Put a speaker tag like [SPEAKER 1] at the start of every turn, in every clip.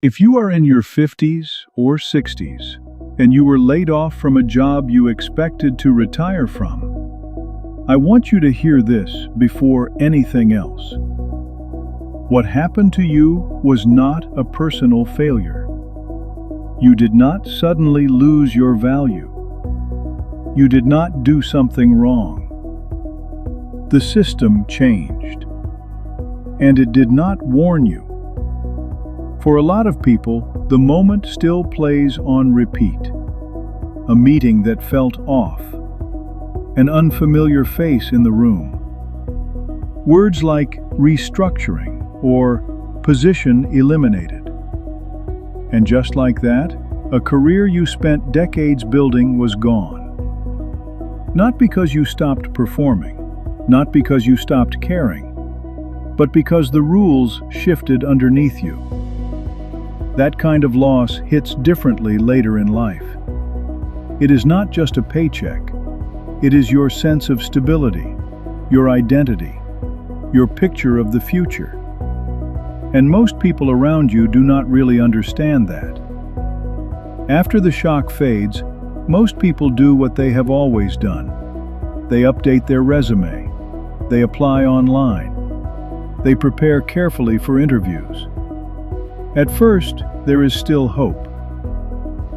[SPEAKER 1] If you are in your 50s or 60s and you were laid off from a job you expected to retire from, I want you to hear this before anything else. What happened to you was not a personal failure. You did not suddenly lose your value. You did not do something wrong. The system changed, and it did not warn you. For a lot of people, the moment still plays on repeat. A meeting that felt off. An unfamiliar face in the room. Words like restructuring or position eliminated. And just like that, a career you spent decades building was gone. Not because you stopped performing, not because you stopped caring, but because the rules shifted underneath you. That kind of loss hits differently later in life. It is not just a paycheck. It is your sense of stability, your identity, your picture of the future. And most people around you do not really understand that. After the shock fades, most people do what they have always done. They update their resume. They apply online. They prepare carefully for interviews. At first, there is still hope.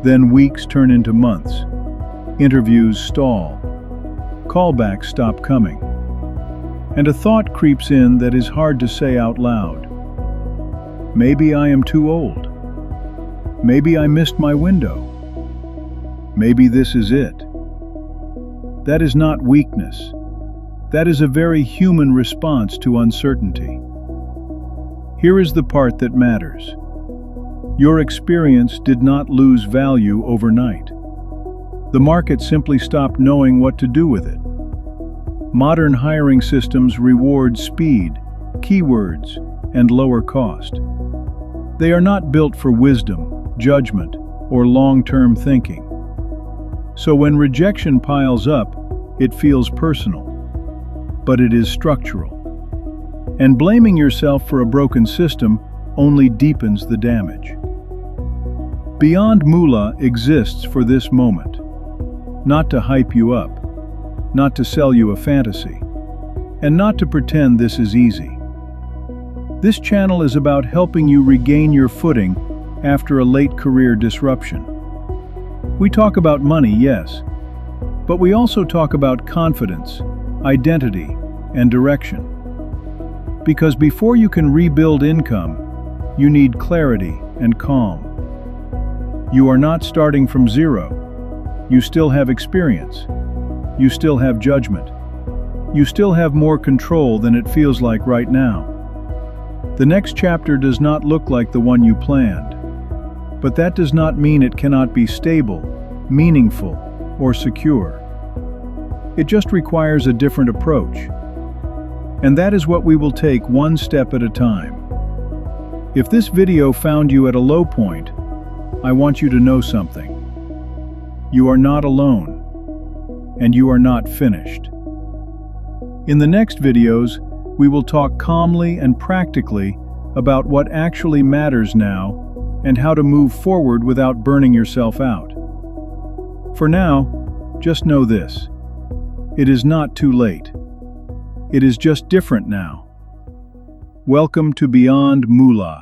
[SPEAKER 1] Then weeks turn into months. Interviews stall. Callbacks stop coming. And a thought creeps in that is hard to say out loud. Maybe I am too old. Maybe I missed my window. Maybe this is it. That is not weakness. That is a very human response to uncertainty. Here is the part that matters. Your experience did not lose value overnight. The market simply stopped knowing what to do with it. Modern hiring systems reward speed, keywords, and lower cost. They are not built for wisdom, judgment, or long-term thinking. So when rejection piles up, it feels personal, but it is structural. And blaming yourself for a broken system only deepens the damage. Beyond Moolah exists for this moment, not to hype you up, not to sell you a fantasy, and not to pretend this is easy. This channel is about helping you regain your footing after a late career disruption. We talk about money, yes, but we also talk about confidence, identity, and direction. Because before you can rebuild income, you need clarity and calm. You are not starting from zero. You still have experience. You still have judgment. You still have more control than it feels like right now. The next chapter does not look like the one you planned, but that does not mean it cannot be stable, meaningful, or secure. It just requires a different approach. And that is what we will take one step at a time. If this video found you at a low point, I want you to know something. You are not alone, and you are not finished. In the next videos, we will talk calmly and practically about what actually matters now and how to move forward without burning yourself out. For now, just know this. It is not too late. It is just different now. Welcome to Beyond Moolah.